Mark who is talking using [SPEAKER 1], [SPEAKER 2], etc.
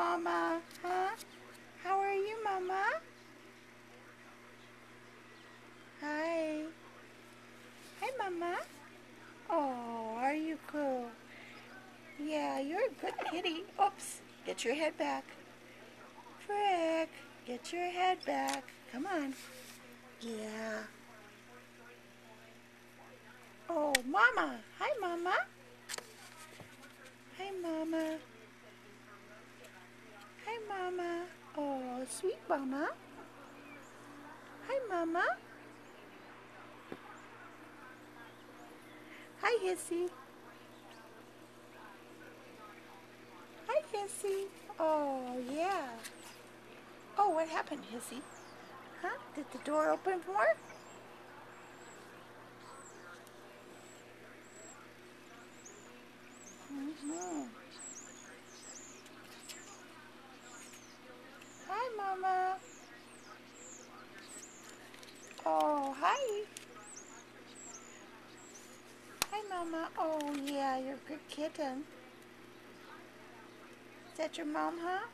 [SPEAKER 1] Mama, huh? How are you, Mama? Hi. Hi, Mama. Oh, are you cool? Yeah, you're a good kitty. Oops, get your head back. Frick, get your head back. Come on. Yeah. Oh, Mama. Hi, Mama. Hi, Mama. Hi, Mama. Oh, sweet Mama. Hi, Mama. Hi, Hissy. Hi, Hissy. Oh, yeah. Oh, what happened, Hissy? Huh? Did the door open more? Mm-hmm. Hi, Mama. Oh, hi. Hi, Mama. Oh, yeah, you're a good kitten. Is that your mom, huh?